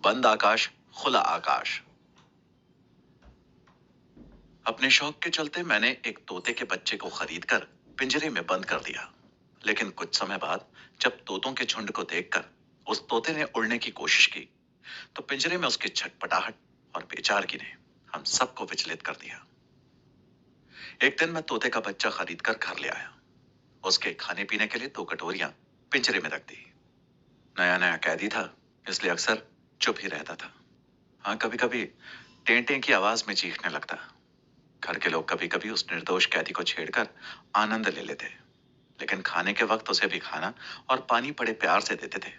बंद आकाश, खुला आकाश। अपने शौक के चलते मैंने एक तोते के बच्चे को खरीद कर पिंजरे में बंद कर दिया। लेकिन कुछ समय बाद जब तोतों के झुंड को देखकर उस तोते ने उड़ने की कोशिश की, तो पिंजरे में उसकी छटपटाहट और बेचारगी ने हम सबको विचलित कर दिया। एक दिन मैं तोते का बच्चा खरीद कर घर ले आया। उसके खाने पीने के लिए 2 कटोरियां पिंजरे में रख दी। नया नया कैदी था, इसलिए अक्सर चुप ही रहता था। हाँ, कभी कभी टें टें की आवाज में चीखने लगता। घर के लोग कभी कभी उस निर्दोष कैदी को छेड़कर आनंद ले लेते, लेकिन खाने के वक्त उसे भी खाना और पानी बड़े प्यार से देते थे।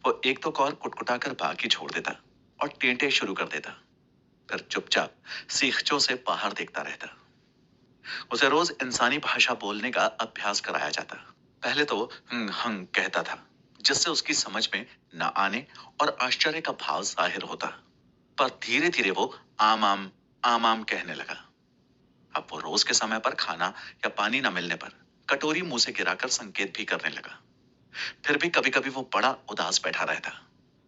वो एक दो कौर कुटकुटा कर बाकी छोड़ देता और टेंटे शुरू कर देता, फिर चुपचाप सीखचों से बाहर देखता रहता। उसे रोज इंसानी भाषा बोलने का अभ्यास कराया जाता। पहले तो हंग कहता था, जिससे उसकी समझ में न आने और आश्चर्य का भाव जाहिर होता, पर धीरे धीरे वो आम आम कहने लगा। अब वो रोज के समय पर खाना या पानी न मिलने पर कटोरी मुंह से गिराकर संकेत भी करने लगा। फिर भी कभी कभी वो बड़ा उदास बैठा रहता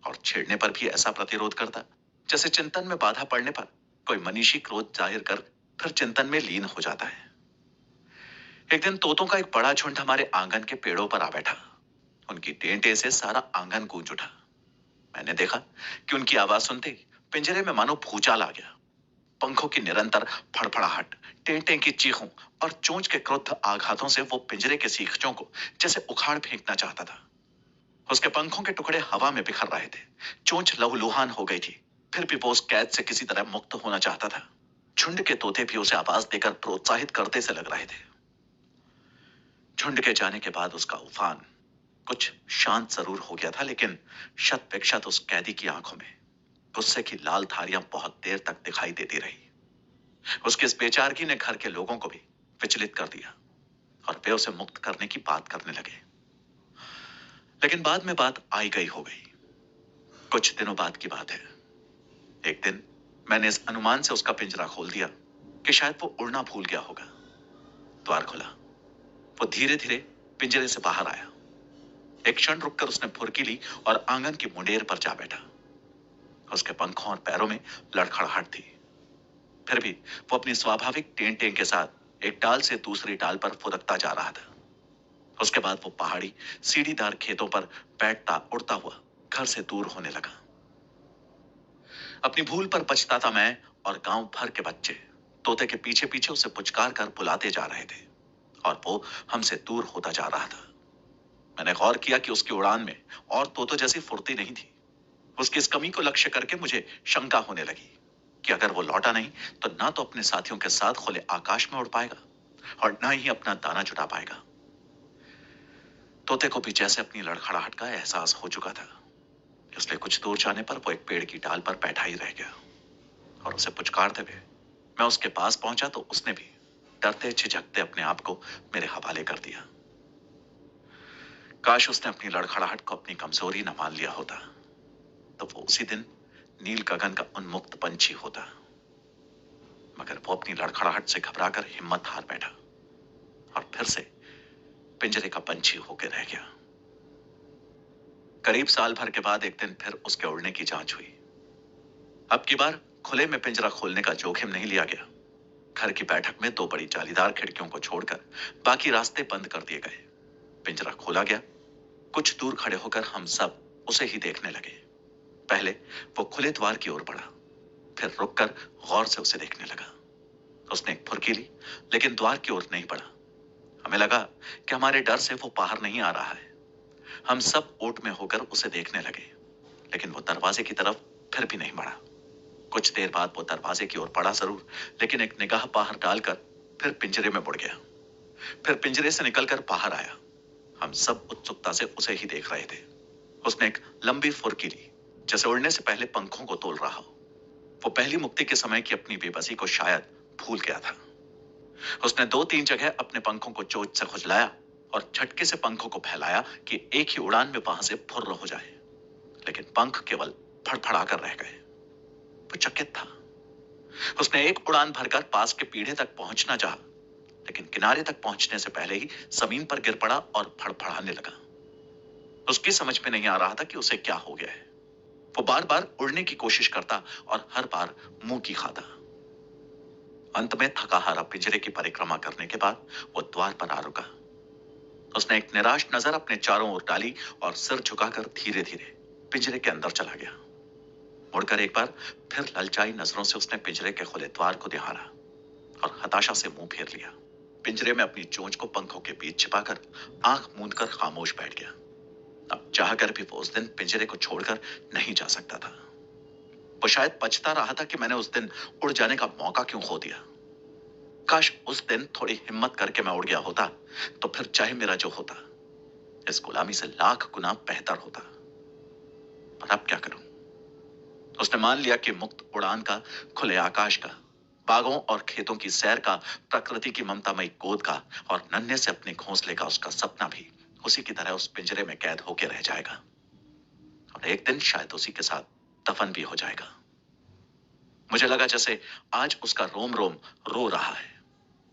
और छेड़ने पर भी ऐसा प्रतिरोध करता, जैसे चिंतन में बाधा पड़ने पर कोई मनीषी क्रोध जाहिर कर फिर चिंतन में लीन हो जाता है। एक दिन तोतों का एक बड़ा झुंड हमारे आंगन के पेड़ों पर आ बैठा। उनकी टेंटे से सारा आंगन गूंज उठा। मैंने देखा कि उनकी आवाज सुनते ही पिंजरे में मानो भूचाल आ गया। पंखों की निरंतर फड़फड़ाहट, टें की चीखों और चोंच के क्रुद्ध आघातों से वो पिंजरे के सीखचों को जैसे उखाड़ फेंकना चाहता था। उसके पंखों के टुकड़े हवा में बिखर रहे थे। चोंच लहूलुहान हो गई थी, फिर भी वो उस कैद से किसी तरह मुक्त होना चाहता था। झुंड के तोते भी उसे आवाज देकर प्रोत्साहित करते से लग रहे थे। झुंड के जाने के बाद उसका उफान कुछ शांत जरूर हो गया था, लेकिन शत विक्षत उस कैदी की आंखों में गुस्से की लाल धारियां बहुत देर तक दिखाई देती रही। उसकी इस बेचारगी ने घर के लोगों को भी विचलित कर दिया और वे उसे मुक्त करने की बात करने लगे। लेकिन बाद में बात आई गई हो गई। कुछ दिनों बाद की बात है। एक दिन मैंने इस अनुमान से उसका पिंजरा खोल दिया कि शायद वो उड़ना भूल गया होगा। द्वार खुला। वो धीरे धीरे पिंजरे से बाहर आया। एक क्षण रुककर उसने फुर्की ली और आंगन की मुंडेर पर जा बैठा। उसके पंखों और पैरों में लड़खड़ाहट थी। फिर भी वो अपनी स्वाभाविक टें टें के साथ एक डाल से दूसरी डाल पर फुदकता जा रहा था। उसके बाद वो पहाड़ी सीढ़ीदार खेतों पर बैठता उड़ता हुआ घर से दूर होने लगा। अपनी भूल पर पछताता मैं और गांव भर के बच्चे तोते के पीछे पीछे उसे पुचकार कर बुलाते जा रहे थे और वो हमसे दूर होता जा रहा था। मैंने गौर किया कि उसकी उड़ान में और तोतों जैसी फुर्ती नहीं थी। उसकी इस कमी को लक्ष्य करके मुझे शंका होने लगी कि अगर वो लौटा नहीं तो ना तो अपने साथियों के साथ खुले आकाश में उड़ पाएगा और ना ही अपना दाना जुटा पाएगा। तोते को भी जैसे अपनी लड़खड़ाहट का एहसास हो चुका था, इसलिए कुछ दूर जाने पर वो एक पेड़ की डाल पर बैठा ही रह गया और उसे पुचकारते हुए मैं उसके पास पहुंचा तो उसने भी डरते झिझकते अपने आप को मेरे हवाले कर दिया। काश उसने अपनी लड़खड़ाहट को अपनी कमजोरी न मान लिया होता, तो वो उसी दिन नील गगन का उन्मुक्त पंछी होता। मगर वो अपनी लड़खड़ाहट से घबराकर हिम्मत हार बैठा और फिर से पिंजरे का पंछी होकर रह गया। करीब साल भर के बाद एक दिन फिर उसके उड़ने की जांच हुई। अब की बार खुले में पिंजरा खोलने का जोखिम नहीं लिया गया। घर की बैठक में 2 बड़ी जालीदार खिड़कियों को छोड़कर बाकी रास्ते बंद कर दिए गए। पिंजरा खोला गया। कुछ दूर खड़े होकर हम सब उसे ही देखने लगे। पहले वो खुले द्वार की ओर बढ़ा, फिर रुककर गौर से उसे देखने लगा। उसने एक फुर्की ली, लेकिन द्वार की ओर नहीं बढ़ा। हमें लगा कि हमारे डर से वो बाहर नहीं आ रहा है। हम सब ओट में होकर उसे देखने लगे, लेकिन वो दरवाजे की तरफ फिर भी नहीं बढ़ा। कुछ देर बाद वो दरवाजे की ओर बढ़ा जरूर, लेकिन एक निगाह बाहर डालकर फिर पिंजरे में मुड़ गया। फिर पिंजरे से निकलकर बाहर आया। हम सब उत्सुकता से उसे ही देख रहे थे। उसने एक लंबी फुर्की ली, जैसे उड़ने से पहले पंखों को तोल रहा हो। वो पहली मुक्ति के समय की अपनी बेबसी को शायद भूल गया था। उसने 2-3 जगह अपने पंखों को चोंच से खुजलाया और झटके से पंखों को फैलाया कि एक ही उड़ान में वहां से फुर्र हो जाए, लेकिन पंख केवल फड़फड़ा कर रह गए। वो चकित था। उसने एक उड़ान भरकर पास के पीढ़े तक पहुंचना चाहा, लेकिन किनारे तक पहुंचने से पहले ही जमीन पर गिर पड़ा और फड़फड़ाने लगा। उसकी समझ में नहीं आ रहा था कि उसे क्या हो गया है। वो बार बार उड़ने की कोशिश करता और हर बार मुंह की खाता। अंत में थका हारा पिंजरे की परिक्रमा करने के बाद वो द्वार पर आ रुका। उसने एक निराश नजर अपने चारों ओर डाली और सिर झुकाकर धीरे धीरे पिंजरे के अंदर चला गया। मुड़कर एक बार फिर ललचाई नजरों से उसने पिंजरे के खुले द्वार को निहारा और हताशा से मुंह फेर लिया। पिंजरे में अपनी चोंच को पंखों के बीच छिपाकर आंख मूंद कर खामोश बैठ गया। अब चाहकर भी वो उस दिन पिंजरे को छोड़कर नहीं जा सकता था। वो शायद पछता रहा था कि मैंने उस दिन उड़ जाने का मौका क्यों खो दिया। काश उस दिन थोड़ी हिम्मत करके मैं उड़ गया होता तो फिर चाहे मेरा जो होता इस गुलामी से लाख गुना बेहतर होता। पर अब क्या करूं? उसने मान लिया कि मुक्त उड़ान का, खुले आकाश का, बागों और खेतों की सैर का, प्रकृति की ममतामयी गोद का और नन्हे से अपने घोंसले का उसका सपना भी उसी की तरह उस पिंजरे में कैद होकर रह जाएगा और एक दिन शायद उसी के साथ दफन भी हो जाएगा। मुझे लगा जैसे आज उसका रोम रोम रो रहा है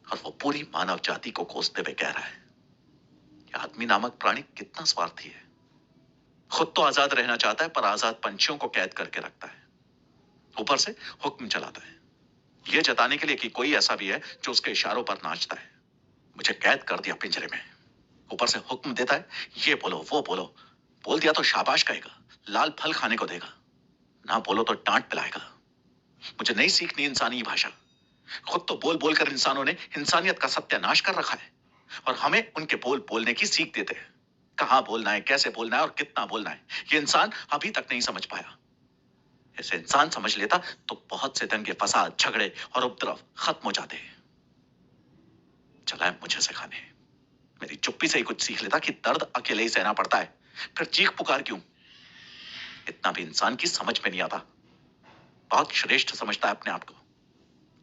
और वो पूरी मानव जाति को कोसते हुए कह रहा है कि आदमी नामक प्राणी कितना स्वार्थी है। खुद तो आजाद रहना चाहता है पर आजाद पंछियों को कैद करके रखता है। ऊपर से हुक्म चलाता है यह जताने के लिए कि कोई ऐसा भी है जो उसके इशारों पर नाचता है। मुझे कैद कर दिया पिंजरे में, ऊपर से हुक्म देता है ये बोलो वो बोलो। बोल दिया तो शाबाश कहेगा, लाल फल खाने को देगा, ना बोलो तो डांट पिलाएगा। मुझे नहीं सीखनी इंसानी भाषा। खुद तो बोल बोलकर इंसानों ने इंसानियत का सत्यानाश कर रखा है और हमें उनके बोल बोलने की सीख देते हैं। कहां बोलना है, कैसे बोलना है और कितना बोलना है ये इंसान अभी तक नहीं समझ पाया। ऐसे इंसान समझ लेता तो बहुत से दंगे, फसाद, झगड़े और उपद्रव खत्म हो जाते। चला है मुझे सिखाने। मेरी चुप्पी से ही कुछ सीख लेता कि दर्द अकेले ही सहना पड़ता है, फिर चीख पुकार क्यों? इतना भी इंसान की समझ में नहीं आता। बहुत श्रेष्ठ समझता है अपने आप को।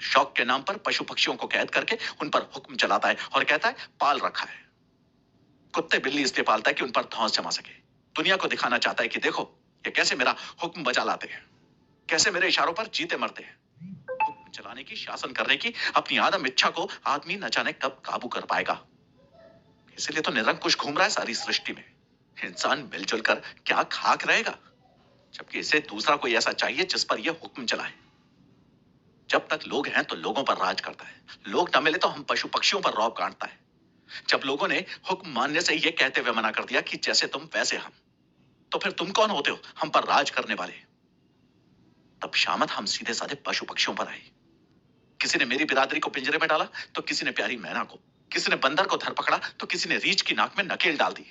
शौक के नाम पर पशु पक्षियों को कैद करके उन पर हुक्म चलाता है और कहता है पाल रखा है। कुत्ते बिल्ली इसलिए पालता है कि उन पर धौंस जमा सके। दुनिया को दिखाना चाहता है कि देखो ये कैसे मेरा हुक्म बजा लाते हैं, कैसे मेरे इशारों पर जीते मरते हैं। हुक्म चलाने की, शासन करने की अपनी आदम इच्छा को आदमी न जाने कब काबू कर पाएगा। इसीलिए तो निरंकुश घूम रहा है सारी सृष्टि में। इंसान मिलजुल कर क्या खाक रहेगा, जबकि इसे दूसरा कोई ऐसा चाहिए जिस पर यह हुक्म चलाए। जब तक लोग हैं तो लोगों पर राज करता है, लोग न मिले तो हम पशु पक्षियों पर रौब काटता है। जब लोगों ने हुक्म मानने से यह कहते हुए मना कर दिया कि जैसे तुम वैसे हम, तो फिर तुम कौन होते हो हम पर राज करने वाले? तब शामत हम सीधे साधे पशु पक्षियों पर आए। किसी ने मेरी बिरादरी को पिंजरे में डाला तो किसी ने प्यारी मैना को, किसी ने बंदर को धर पकड़ा तो किसी ने रीछ की नाक में नकेल डाल दी।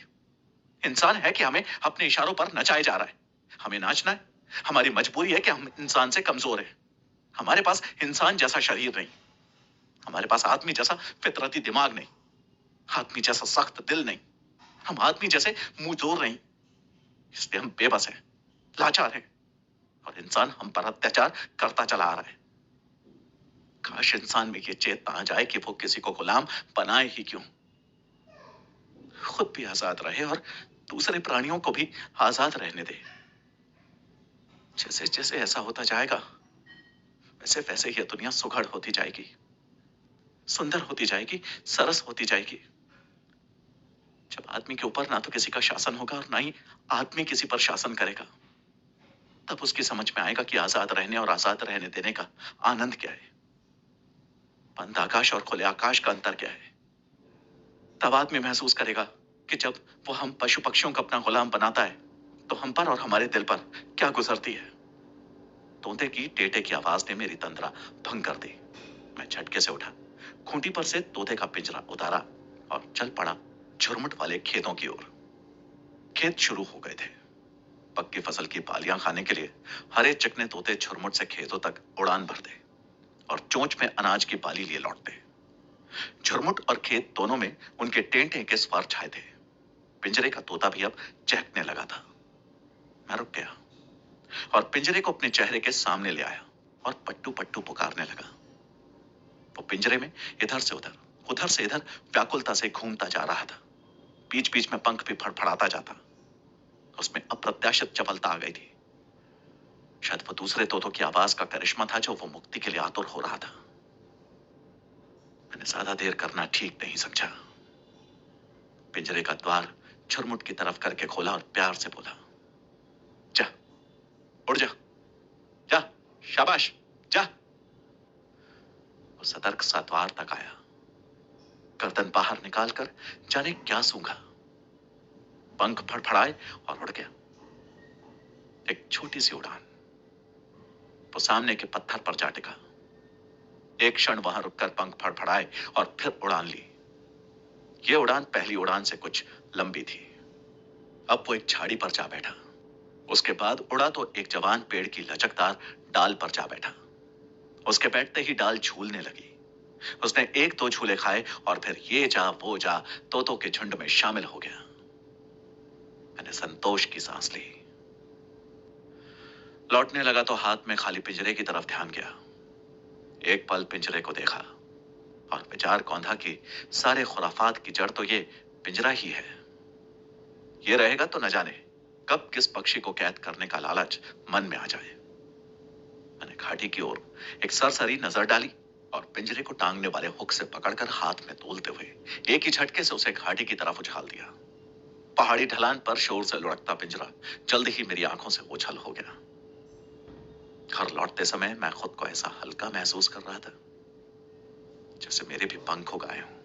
इंसान है कि हमें अपने इशारों पर नचाए जा रहा है। हमें नाचना है, हमारी मजबूरी है कि हम इंसान से कमजोर हैं। हमारे पास इंसान जैसा शरीर नहीं, हमारे पास आदमी जैसा फितरती दिमाग नहीं, आदमी जैसा सख्त दिल नहीं, हम आदमी जैसे मुंह जोर नहीं। इसलिए हम बेबस हैं, लाचार हैं और इंसान हम पर अत्याचार करता चला आ रहा है। काश इंसान में ये चेतना आ जाए कि वो किसी को गुलाम बनाए ही क्यों, खुद भी आजाद रहे और दूसरे प्राणियों को भी आजाद रहने दे। जैसे जैसे ऐसा होता जाएगा वैसे वैसे ये दुनिया सुघड़ होती जाएगी, सुंदर होती जाएगी, सरस होती जाएगी। जब आदमी के ऊपर ना तो किसी का शासन होगा और ना ही आदमी किसी पर शासन करेगा, तब उसकी समझ में आएगा कि आजाद रहने और आजाद रहने देने का आनंद क्या है, बंद आकाश और खुले आकाश का अंतर क्या है। तब आदमी महसूस करेगा कि जब वो हम पशु पक्षियों को अपना गुलाम बनाता है तो हम पर और हमारे दिल पर क्या गुजरती है। तोते की टेटे की आवाज ने मेरी तंद्रा भंग कर दी। मैं झटके से उठा, खूंटी पर से तोते का पिंजरा उतारा और चल पड़ा झुरमुट वाले खेतों की ओर। खेत शुरू हो गए थे। पक्की फसल की बालियां खाने के लिए हरे चिकने तोते झुरमुट से खेतों तक उड़ान भरते और चोंच में अनाज की बाली लिए लौटते। झुरमुट और खेत दोनों में उनके टेंटे के स्वर छाए थे। पिंजरे का तोता भी अब चहकने लगा था। मैं रुक गया और पिंजरे को अपने चेहरे के सामने ले आया और पट्टू पट्टू पुकारने लगा। वो पिंजरे में इधर से उधर से इधर व्याकुलता से घूमता जा रहा था। बीच बीच में पंख भी फड़फड़ाता जाता। उसमें अप्रत्याशित चपलता आ गई थी। शायद वो दूसरे तोतों की आवाज का करिश्मा था जो वो मुक्ति के लिए आतुर हो रहा था। मैंने ज्यादा देर करना ठीक नहीं समझा। पिंजरे का द्वार झुरमुट की तरफ करके खोला और प्यार से बोला, जा उड़ जा, जा, शाबाश, जा। वो सतर्क सा द्वार तक आया, गर्दन बाहर निकालकर जाने क्या सूंघा, पंख फड़फड़ाए और उड़ गया। एक छोटी सी उड़ान। वो सामने के पत्थर पर जा टिका। एक क्षण वहां रुककर पंख फड़फड़ाए और फिर उड़ान ली। यह उड़ान पहली उड़ान से कुछ लंबी थी। अब वो एक झाड़ी पर जा बैठा। उसके बाद उड़ा तो एक जवान पेड़ की लचकदार डाल पर जा बैठा। उसके बैठते ही डाल झूलने लगी। उसने एक दो झूले खाए और फिर ये जा वो जा तोतों के झुंड में शामिल हो गया। मैंने संतोष की सांस ली। लौटने लगा तो हाथ में खाली पिंजरे की तरफ ध्यान गया। एक पल पिंजरे को देखा और विचार कौंधा कि सारे खुराफात की जड़ तो ये पिंजरा ही है। ये रहेगा तो न जाने कब किस पक्षी को कैद करने का लालच मन में आ जाए। मैंने घाटी की ओर एक सरसरी नजर डाली और पिंजरे को टांगने वाले हुक से पकड़कर हाथ में तोलते हुए एक ही झटके से उसे घाटी की तरफ उछाल दिया। पहाड़ी ढलान पर शोर से लुढ़कता पिंजरा जल्द ही मेरी आंखों से ओझल हो गया। घर लौटते समय मैं खुद को ऐसा हल्का महसूस कर रहा था जैसे मेरे भी पंख उगाए हों।